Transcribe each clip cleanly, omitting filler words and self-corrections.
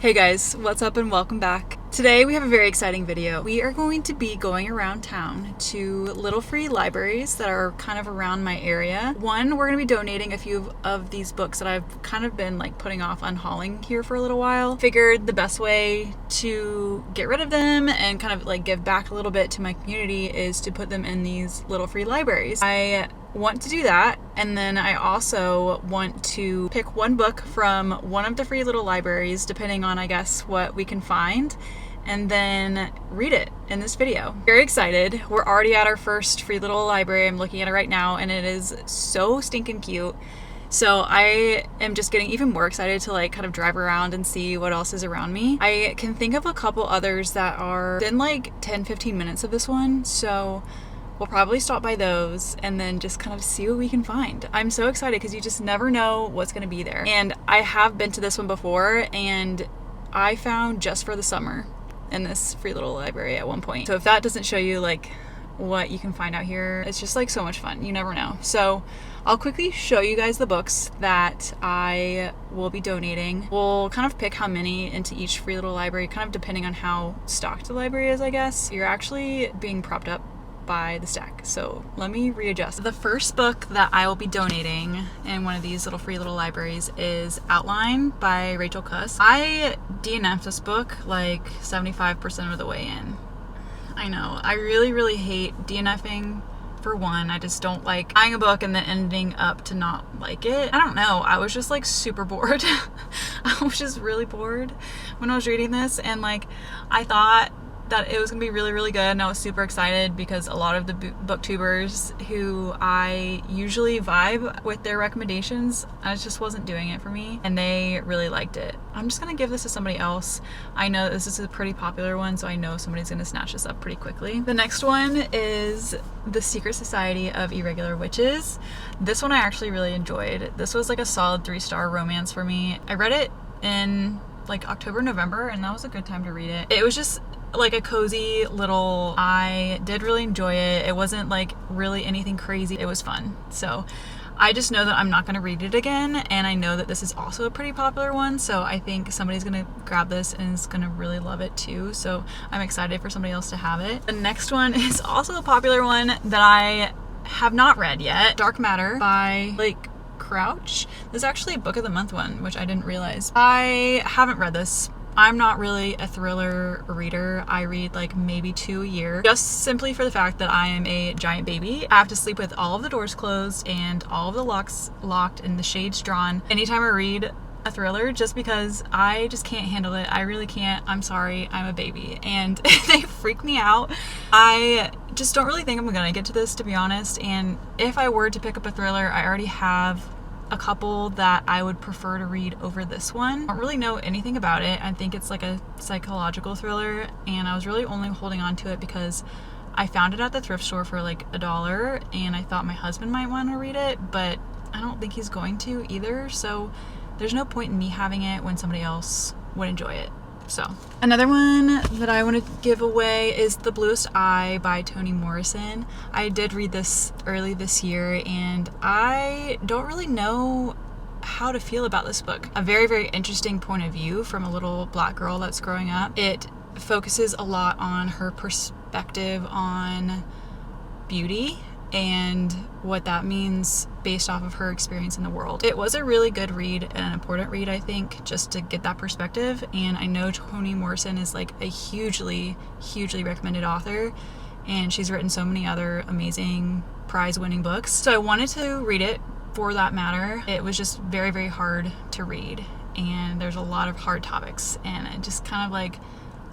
Hey guys, what's up and welcome back. Today we have a very exciting video. We are going to be going around town to little free libraries that are kind of around my area. One, we're going to be donating a few of these books that I've kind of been like putting off unhauling here for a little while. Figured the best way to get rid of them and kind of like give back a little bit to my community is to put them in these little free libraries. I want to do that, and then I also want to pick one book from one of the free little libraries, depending on I guess what we can find, and then read it in this video. Very excited. We're already at our first free little library. I'm looking at it right now and it is so stinking cute. So I am just getting even more excited to like kind of drive around and see what else is around me. I can think of a couple others that are within like 10-15 minutes of this one, so we'll probably stop by those and then just kind of see what we can find. I'm so excited because you just never know what's going to be there. And I have been to this one before and I found Just for the Summer in this free little library at one point. So if that doesn't show you like what you can find out here, it's just like so much fun. You never know. So I'll quickly show you guys the books that I will be donating. We'll kind of pick how many into each free little library, kind of depending on how stocked the library is, I guess. You're actually being propped up by the stack, so let me readjust. The first book that I will be donating in one of these little free little libraries is Outline by Rachel Cusk. I DNF'd this book like 75% of the way in. I know, I really hate DNFing. For one, I just don't like buying a book and then ending up to not like it. I don't know, I was just like super bored. I was just really bored when I was reading this, and like I thought that it was gonna be really good, and I was super excited because a lot of the booktubers who I usually vibe with their recommendations, I just wasn't doing it for me, and they really liked it. I'm just gonna give this to somebody else. I know this is a pretty popular one, so I know somebody's gonna snatch this up pretty quickly. The next one is The Secret Society of Irregular Witches. This one I actually really enjoyed. This was like a solid 3-star romance for me. I read it in like October, November, and that was a good time to read it. It was just like a cozy little, I did really enjoy it. It wasn't like really anything crazy. It was fun. So I just know that I'm not going to read it again, and I know that this is also a pretty popular one, so I think somebody's going to grab this and is going to really love it too, so I'm excited for somebody else to have it. The next one is also a popular one that I have not read yet, Dark Matter by Crouch. This is actually a book of the month one, which I didn't realize. I haven't read this. I'm not really a thriller reader. I read like maybe 2 a year, just simply for the fact that I am a giant baby. I have to sleep with all of the doors closed and all of the locks locked and the shades drawn anytime I read a thriller, just because I just can't handle it. I really can't. I'm sorry, I'm a baby, and they freak me out. I just don't really think I'm gonna get to this, to be honest, and if I were to pick up a thriller, I already have a couple that I would prefer to read over this one. I don't really know anything about it. I think it's like a psychological thriller, and I was really only holding on to it because I found it at the thrift store for like $1, and I thought my husband might want to read it, but I don't think he's going to either, so there's no point in me having it when somebody else would enjoy it. So another one that I want to give away is The Bluest Eye by Toni Morrison. I did read this early this year, and I don't really know how to feel about this book. A very interesting point of view from a little black girl that's growing up. It focuses a lot on her perspective on beauty and what that means based off of her experience in the world. It was a really good read and an important read, I think, just to get that perspective. And I know Toni Morrison is like a hugely recommended author, and she's written so many other amazing prize-winning books. So I wanted to read it for that matter. It was just very hard to read, and there's a lot of hard topics, and it just kind of like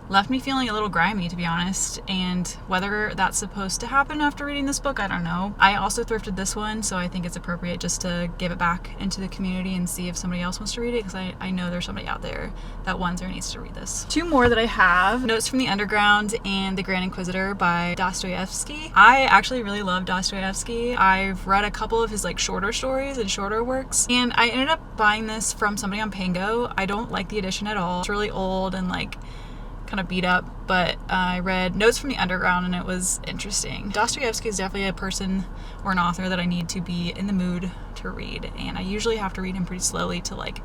left me feeling a little grimy, to be honest, and whether that's supposed to happen after reading this book, I don't know. I also thrifted this one, so I think it's appropriate just to give it back into the community and see if somebody else wants to read it, because I know there's somebody out there that wants or needs to read this. 2 more that I have, Notes from the Underground and The Grand Inquisitor by Dostoevsky. I actually really love Dostoevsky. I've read a couple of his like shorter stories and shorter works, and I ended up buying this from somebody on Pango. I don't like the edition at all. It's really old and like kind of beat up, but I read Notes from the Underground and it was interesting. Dostoevsky is definitely a person or an author that I need to be in the mood to read, and I usually have to read him pretty slowly to like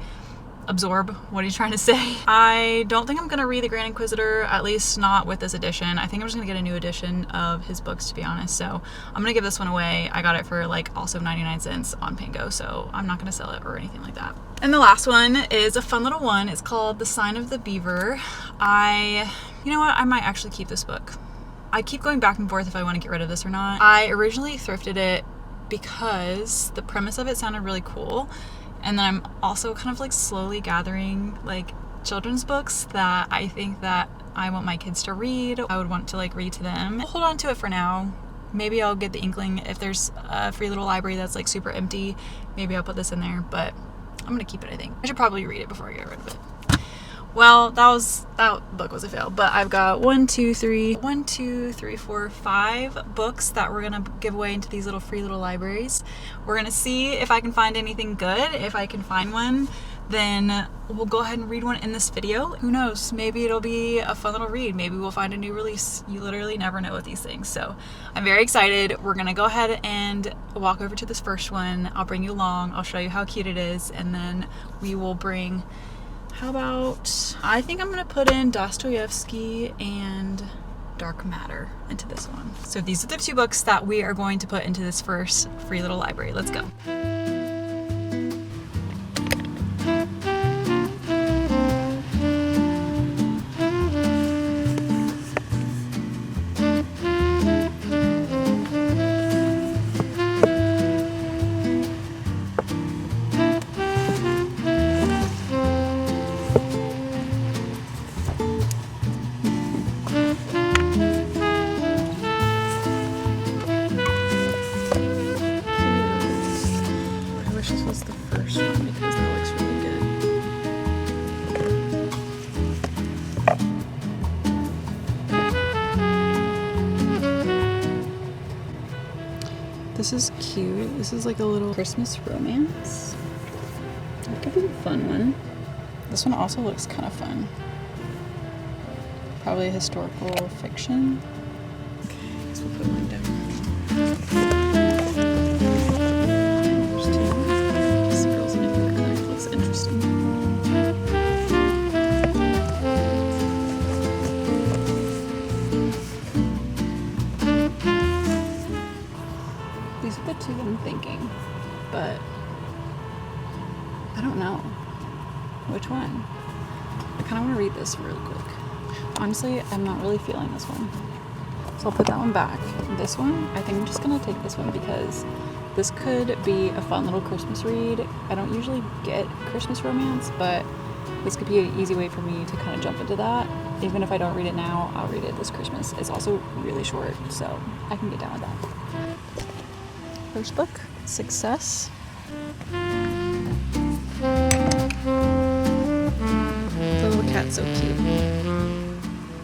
absorb what he's trying to say. I don't think I'm gonna read The Grand Inquisitor, at least not with this edition. I think I'm just gonna get a new edition of his books, to be honest. So I'm gonna give this one away. I got it for like also 99 cents on Pango, so I'm not gonna sell it or anything like that. And the last one is a fun little one. It's called The Sign of the Beaver. You know what, I might actually keep this book. I keep going back and forth if I want to get rid of this or not. I originally thrifted it because the premise of it sounded really cool. And then I'm also kind of like slowly gathering like children's books that I think that I want my kids to read. I would want to like read to them. I'll hold on to it for now. Maybe I'll get the inkling if there's a free little library that's like super empty. Maybe I'll put this in there, but I'm gonna keep it, I think. I should probably read it before I get rid of it. Well, that book was a fail, but I've got 5 books that we're gonna give away into these little free little libraries. We're gonna see if I can find anything good. If I can find one, then we'll go ahead and read one in this video. Who knows? Maybe it'll be a fun little read. Maybe we'll find a new release. You literally never know with these things. So I'm very excited. We're gonna go ahead and walk over to this first one. I'll bring you along. I'll show you how cute it is, and then we will bring, how about, I think I'm gonna put in Dostoevsky and Dark Matter into this one. So these are the 2 books that we are going to put into this first free little library. Let's go. This is cute. This is like a little Christmas romance. That could be a fun one. This one also looks kind of fun. Probably a historical fiction. Okay, I guess we'll put one down. There's 2. This girl's in a book that looks interesting. These are the 2 I'm thinking, but I don't know which one. I kind of want to read this real quick. Honestly, I'm not really feeling this one, so I'll put that one back. This one, I think I'm just gonna take this one because this could be a fun little Christmas read. I don't usually get Christmas romance, but this could be an easy way for me to kind of jump into that. Even if I don't read it now, I'll read it this Christmas. It's also really short, so I can get down with that. First book, Success. The little cat's so cute.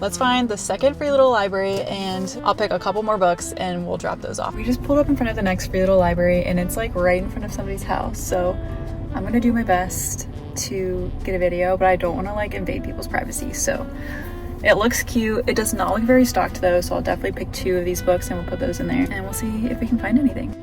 Let's find the second free little library, and I'll pick a couple more books and we'll drop those off. We just pulled up in front of the next free little library, and it's like right in front of somebody's house. So I'm gonna do my best to get a video, but I don't want to like invade people's privacy. So it looks cute. It does not look very stocked though, so I'll definitely pick 2 of these books and we'll put those in there, and we'll see if we can find anything.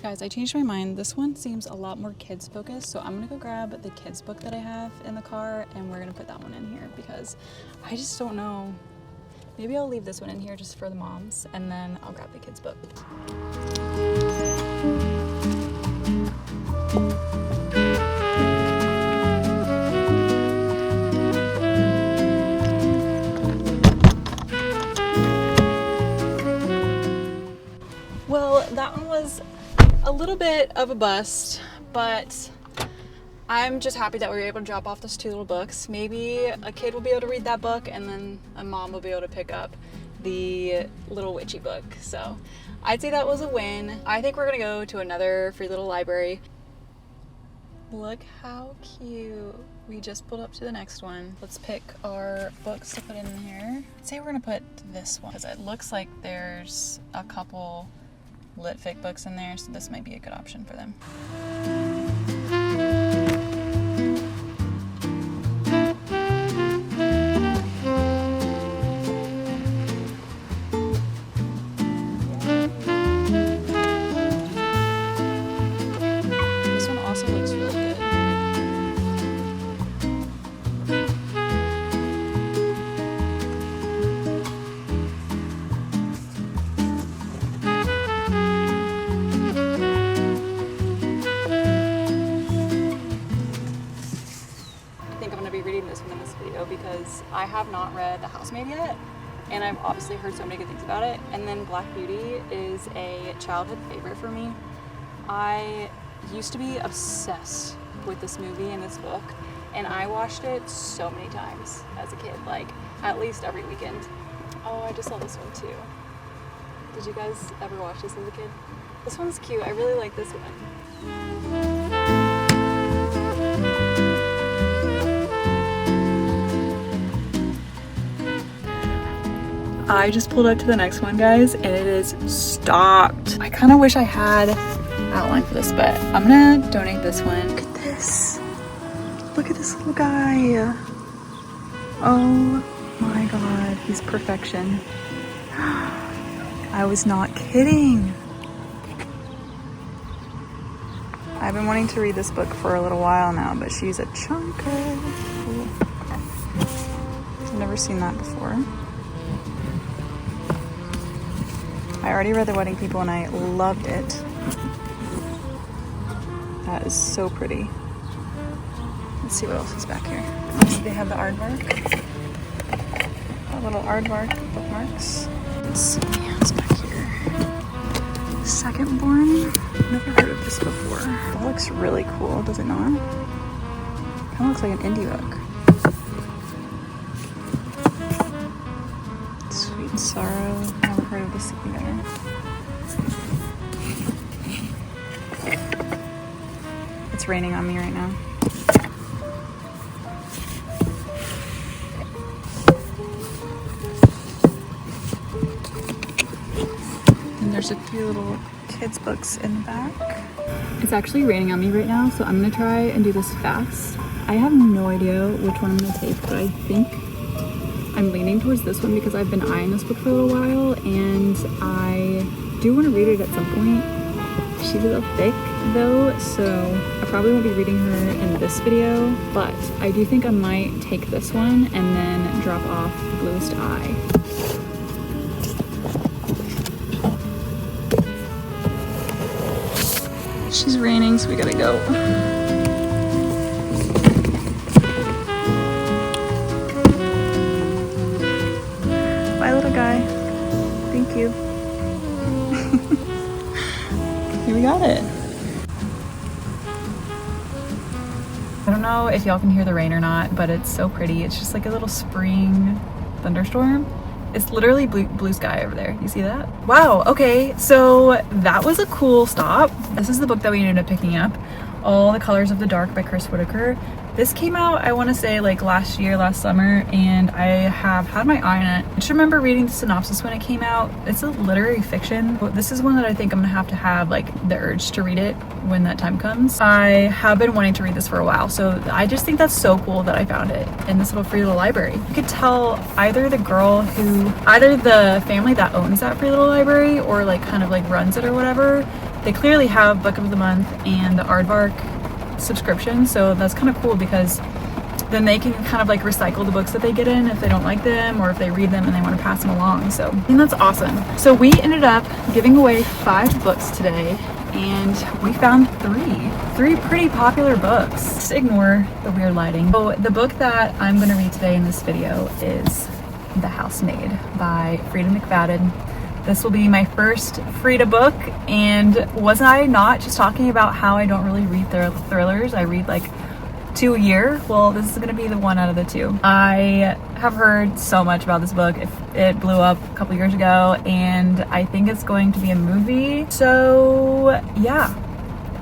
Guys, I changed my mind. This one seems a lot more kids focused, so I'm gonna go grab the kids book that I have in the car and we're gonna put that one in here because I just don't know. Maybe I'll leave this one in here just for the moms and then I'll grab the kids book. Well, that one was a little bit of a bust, but I'm just happy that we were able to drop off those 2 little books. Maybe a kid will be able to read that book and then a mom will be able to pick up the little witchy book. So I'd say that was a win. I think we're gonna go to another free little library. Look how cute. We just pulled up to the next one. Let's pick our books to put in here. I'd say we're gonna put this one because it looks like there's a couple lit fic books in there, so this might be a good option for them. This one also looks really good. Because I have not read The Housemaid yet, and I've obviously heard so many good things about it. And then Black Beauty is a childhood favorite for me. I used to be obsessed with this movie and this book, and I watched it so many times as a kid, like at least every weekend. Oh, I just saw this one too. Did you guys ever watch this as a kid? This one's cute. I really like this one. I just pulled up to the next one, guys, and it is stocked. I kind of wish I had outline for this, but I'm gonna donate this one. Look at this. Look at this little guy. Oh my God, he's perfection. I was not kidding. I've been wanting to read this book for a little while now, but she's a chunker. I've never seen that before. I already read The Wedding People and I loved it. That is so pretty. Let's see what else is back here. So they have the aardvark. A little aardvark bookmarks. Let's see what's back here. Second Born. Never heard of this before. That looks really cool, does it not? Kind of looks like an indie book. Sweet and Sorrow. Never heard of this either. It's raining on me right now. And there's a few little kids books in the back. It's actually raining on me right now, so I'm gonna try and do this fast. I have no idea which one I'm gonna take, but I think I'm leaning towards this one because I've been eyeing this book for a little while and I do want to read it at some point. She's a little thick though, so I probably won't be reading her in this video, but I do think I might take this one and then drop off The Bluest Eye. She's raining, so we gotta go. Bye, little guy. Thank you. Here we got it. I don't know if y'all can hear the rain or not, but it's so pretty. It's just like a little spring thunderstorm. It's literally blue sky over there. You see that? Wow, okay, so that was a cool stop. This is the book that we ended up picking up, All the Colors of the Dark by Chris Whitaker. This came out, I want to say, like last summer, and I have had my eye on it. I just remember reading the synopsis when it came out. It's a literary fiction, but this is one that I think I'm gonna have like the urge to read it when that time comes. I have been wanting to read this for a while, so I just think that's so cool that I found it in this little free little library. You could tell either the family that owns that free little library or like kind of like runs it or whatever, they clearly have Book of the Month and the Aardvark subscription, so that's kind of cool because then they can kind of like recycle the books that they get in if they don't like them or if they read them and they want to pass them along. So I think that's awesome. So we ended up giving away 5 books today and we found 3 pretty popular books. Just ignore the weird lighting. So the book that I'm going to read today in this video is The Housemaid by Frida McFadden. This will be my first Frida book, and wasn't I not just talking about how I don't really read thrillers? I read like 2 a year. Well, this is going to be the one out of the 2. I have heard so much about this book. If It blew up a couple years ago, and I think it's going to be a movie. So yeah,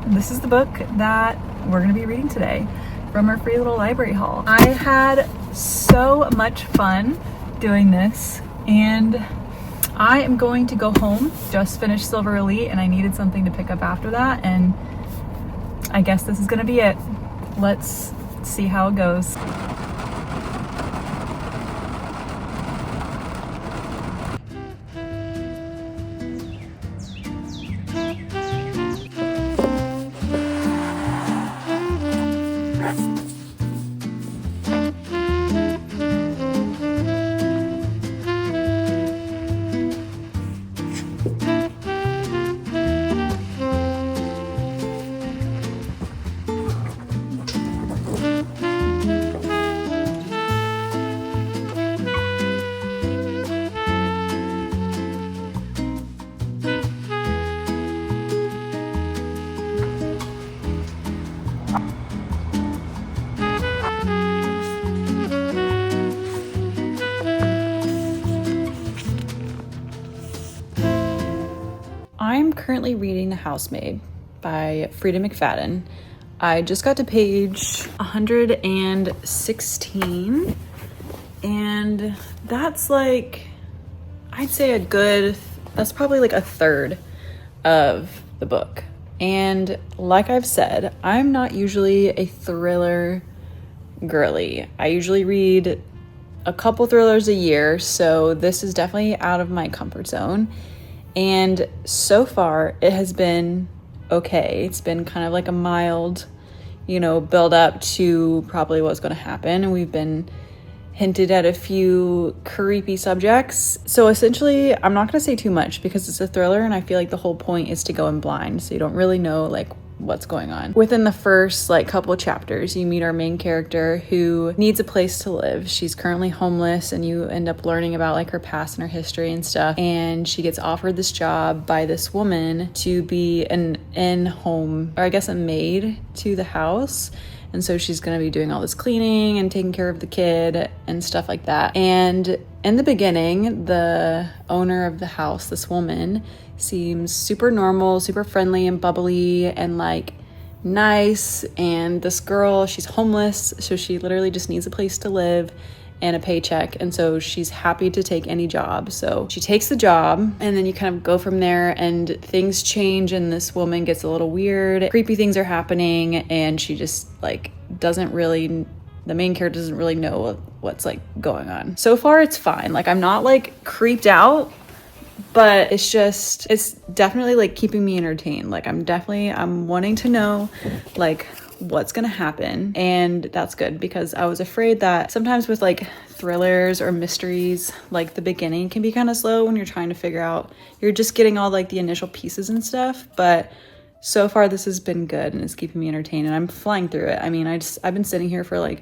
this is the book that we're gonna be reading today from our free little library haul. I had so much fun doing this, and I am going to go home. Just finished Silver Elite and I needed something to pick up after that, and I guess this is gonna be it. Let's see how it goes. I'm currently reading The Housemaid by Frida McFadden. I just got to page 116, and that's like, I'd say that's probably like a third of the book. And like I've said, I'm not usually a thriller girly. I usually read a couple thrillers a year, so this is definitely out of my comfort zone. And so far, it has been okay. It's been kind of like a mild, build up to probably what's going to happen. And we've been hinted at a few creepy subjects. So essentially, I'm not going to say too much because it's a thriller, and I feel like the whole point is to go in blind, so you don't really know what's going on. Within the first couple of chapters, you meet our main character who needs a place to live. She's currently homeless, and you end up learning about her past and her history and stuff. And she gets offered this job by this woman to be an in-home, or I guess a maid to the house. And so she's going to be doing all this cleaning and taking care of the kid and stuff like that. And in the beginning, the owner of the house, this woman, seems super normal, super friendly and bubbly and nice. And this girl, she's homeless, so she literally just needs a place to live and a paycheck, and so she's happy to take any job. So she takes the job, and then you kind of go from there, and things change, and this woman gets a little weird. Creepy things are happening, and she just the main character doesn't really know what's going on. So far it's fine. I'm not creeped out, but it's definitely keeping me entertained. I'm wanting to know what's gonna happen, and that's good, because I was afraid that sometimes with thrillers or mysteries, the beginning can be kind of slow when you're trying to figure out, you're just getting all the initial pieces and stuff. But so far this has been good, and it's keeping me entertained, and I'm flying through it. I mean, I've been sitting here for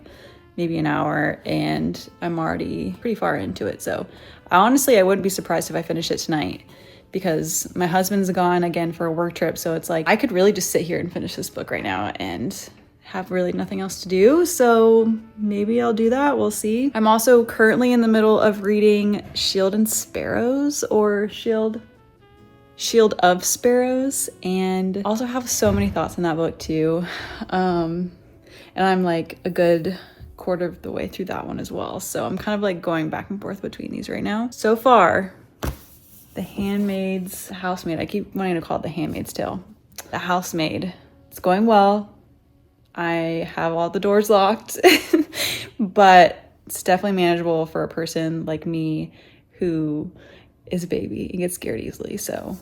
maybe an hour, and I'm already pretty far into it. So I wouldn't be surprised if I finish it tonight, because my husband's gone again for a work trip. So it's I could really just sit here and finish this book right now and have really nothing else to do. So maybe I'll do that. We'll see. I'm also currently in the middle of reading Shield and Sparrows, or Shield of Sparrows, and also have so many thoughts in that book too. And I'm a good quarter of the way through that one as well. So I'm kind of going back and forth between these right now. So far, The Housemaid, I keep wanting to call it The Handmaid's Tale. The Housemaid, it's going well. I have all the doors locked, but it's definitely manageable for a person like me who is a baby and gets scared easily. So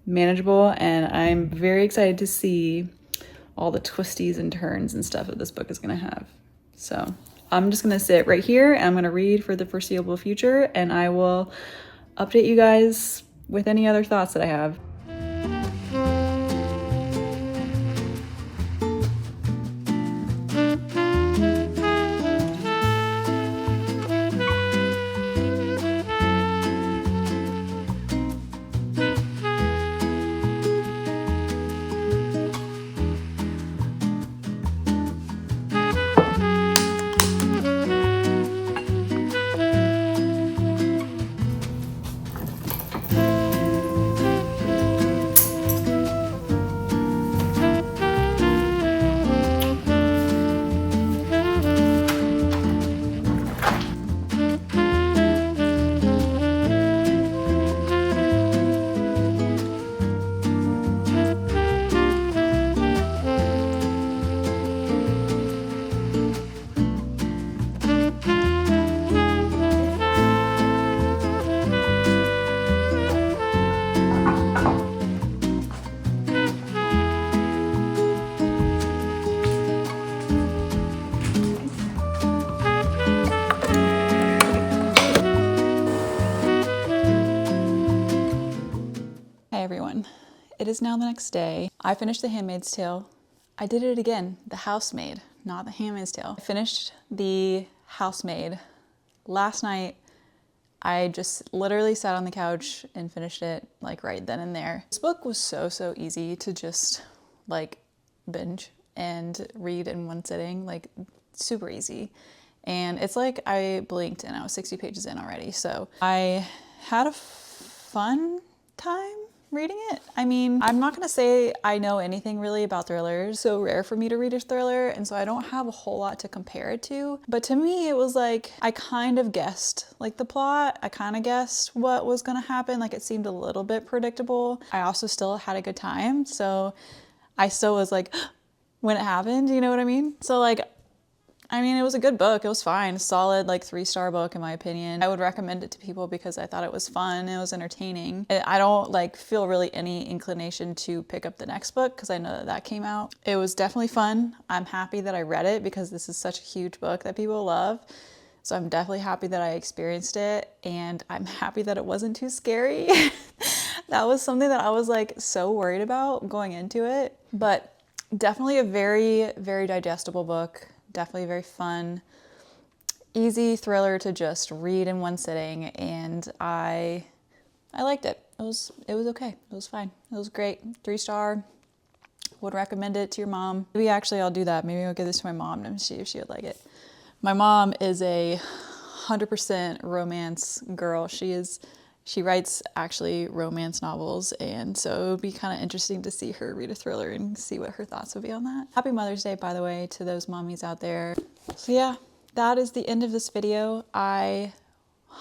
manageable, and I'm very excited to see all the twisties and turns and stuff that this book is going to have. So I'm just going to sit right here, and I'm going to read for the foreseeable future, and I will update you guys with any other thoughts that I have. it is now the next day. I finished The Handmaid's Tale. I did it again, The Housemaid, not The Handmaid's Tale. I finished The Housemaid last night. I just literally sat on the couch and finished it like right then and there. This book was so easy to just like binge and read in one sitting, like super easy. And it's like I blinked and I was 60 pages in already. So I had a fun time reading it. I mean, I'm not gonna say I know anything really about thrillers. So rare for me to read a thriller, and so I don't have a whole lot to compare it to. But to me, it was like, I kind of guessed like the plot. I kind of guessed what was gonna happen. Like it seemed a little bit predictable. I also still had a good time. So I still was like, when it happened, you know what I mean? So like, I mean, it was a good book. It was fine. Solid, like 3-star book in my opinion. I would recommend it to people because I thought it was fun. It was entertaining. I don't like feel really any inclination to pick up the next book because I know that that came out. It was definitely fun. I'm happy that I read it because this is such a huge book that people love. So I'm definitely happy that I experienced it, and I'm happy that it wasn't too scary. That was something that I was like so worried about going into it, but definitely a very digestible book. Definitely very fun, easy thriller to just read in one sitting, and I liked it. It was okay. It was fine. It was great. 3-star. Would recommend it to your mom. Maybe actually I'll do that. Maybe I'll give this to my mom and see if she would like it. My mom is a 100% romance girl. She writes actually romance novels, and so it would be kind of interesting to see her read a thriller and see what her thoughts would be on that. Happy Mother's Day, by the way, to those mommies out there. So yeah, that is the end of this video. I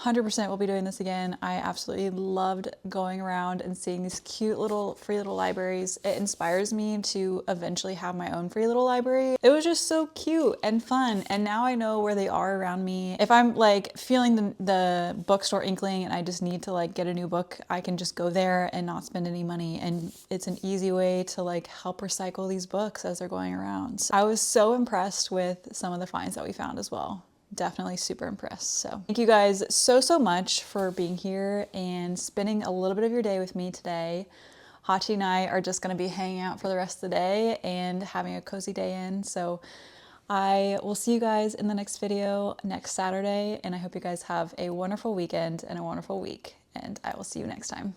100% will be doing this again. I absolutely loved going around and seeing these cute little free little libraries. It inspires me to eventually have my own free little library. It was just so cute and fun, and now I know where they are around me. If I'm like feeling the bookstore inkling and I just need to like get a new book, I can just go there and not spend any money, and it's an easy way to like help recycle these books as they're going around. So I was so impressed with some of the finds that we found as well. Definitely super impressed. So thank you guys so much for being here and spending a little bit of your day with me today. Hachi and I are just going to be hanging out for the rest of the day and having a cozy day in. So I will see you guys in the next video next Saturday, and I hope you guys have a wonderful weekend and a wonderful week, and I will see you next time.